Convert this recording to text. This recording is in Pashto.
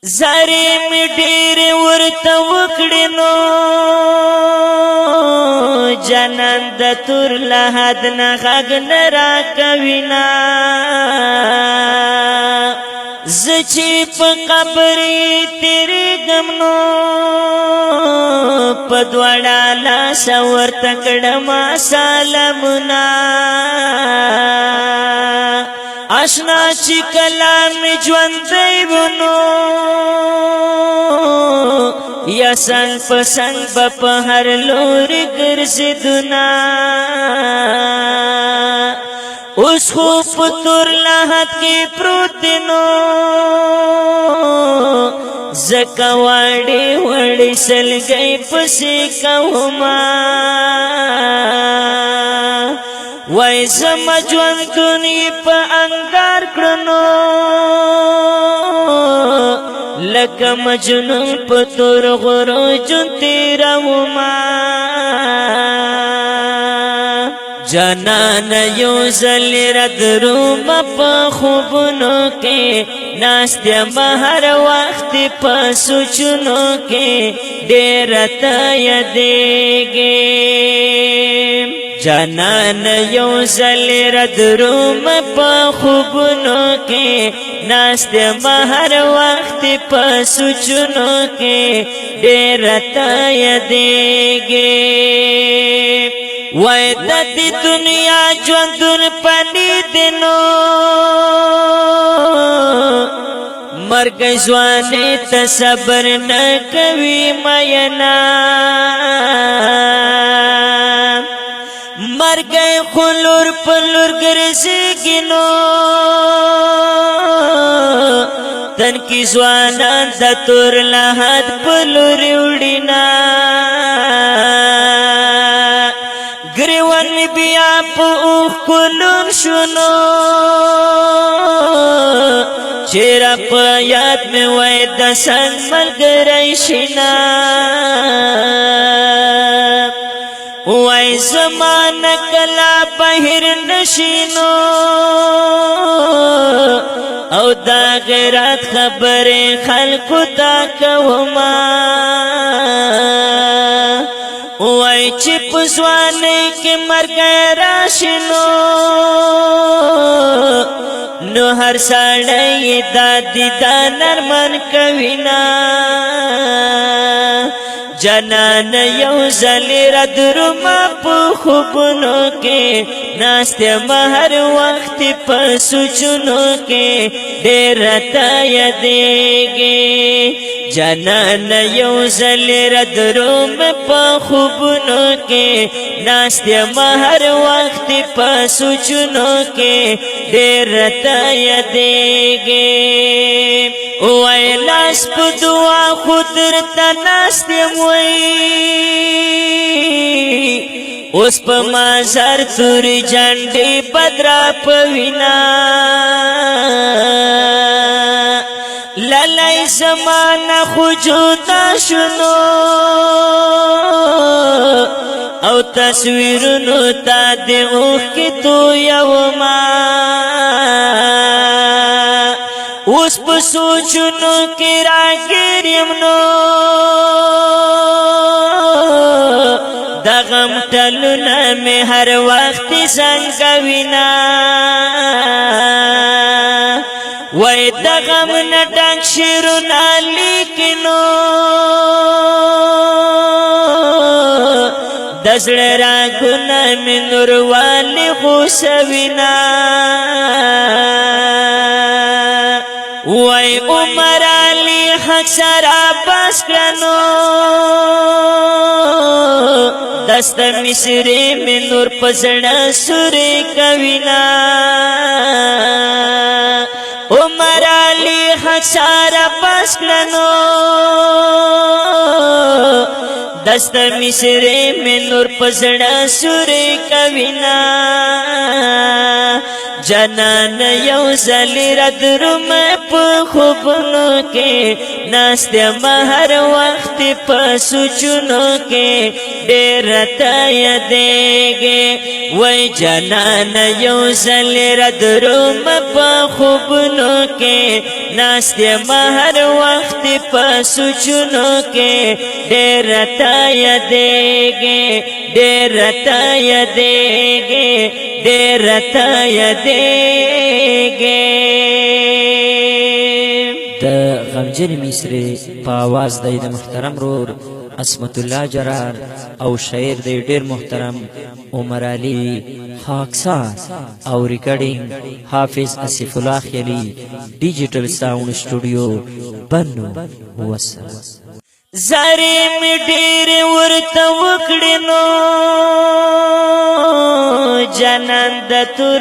زارې مې ډېرې ورته وکړې نو جانان د تور له حد نه غږ نه راکوينا زه چې په قبر یې تېرېږم نو په دواړه لاسه ورته کړمه سلامونه آشنا چې کله مې ژوندی و نو یا څنګ په څنګ به په هر لوري ګرځېدونه اوس خو په تور لحد کې پروت دی نو ځکه واړې وړې سلګۍ پسې کومه وای زما ژوندون یې په انګار کړنو لکه مجنون په تور غرو ژوند تېرومه جانان یو ځل ردرومه په خوبونو کې ناست یم هر وخت په سوچونو کې ډېره ته یادېږم جانان یو ځل ردرومه په خوبونو کې ناست یم هر وخت په سوچونو کې ډېره ته یادېږم وای د دې دنیا ژوندون پنی دی نو مرګ ځواني ته صبر نه کوي مینا مرګ خو لور په لور ګرځېږي نو تن کې ځوانان د تور لحد په لورې وړينا ګریوان می بیا په اوښکو لوند شو نو چېرې په یاد مې وای د څنګ ملګری شینا وای زما نه کله بهر نشي نو او دا غیرت خبرې خلکو ته کومه وای چې په ځوانۍ کې مرګ راشي نو هر سړی دا دیدن ارمان کوينا جانان یو ځل ردرومه په خوبونو کې ناست یم هر وخت په سوچونو کې ډېره ته یادېږي جانان یو ځل ردرومه په خوبونو کې ناست یم هر وخت په سوچونو کې ډېره ته یادېږي وای لاس په دعا خو درته ناست یم وای اوس په مازار تورې جنډې بدرا په وینا للی زمانه خو جدا شنو او تصویرونو تا د اوښکې تویومه اوس په سوچونو کې راګیر یم نو د غم ټلونه مې هر وخت زنګوينا وای د غم نه ډک شعرونه لیکلو د زړه راګونه مې نوروالی غوسوينا وای عمر علي حق سره بس کړنو دست مصری میں نور پسڑا سوری کوینا عمر علی حق سارا پاس کرنو دست مصری میں نور پسڑا سوری کوینا جانان یو ځل ردرومه په خوبونو کې ناست یم هر وخت په سوچونو کې ډېره ته یادېږي وای جانان یو ځل ردرومه په خوبونو کې ناست یم هر وخت په سوچونو کې ډېر راته یادېږي ډېر راته یادېږي ډېر راته یادېږي د غمجنې مصرې په آواز دی د محترم رور عصمت الله جرار او شاعر دی ډېر محترم عمر علي خاکسار او ریکارډینګ حافظ اسف الله خیلی ډیجیټل ساوند سټوډیو بنو والسلام زارې مې ډېر ورته وکړې نو جانان د تور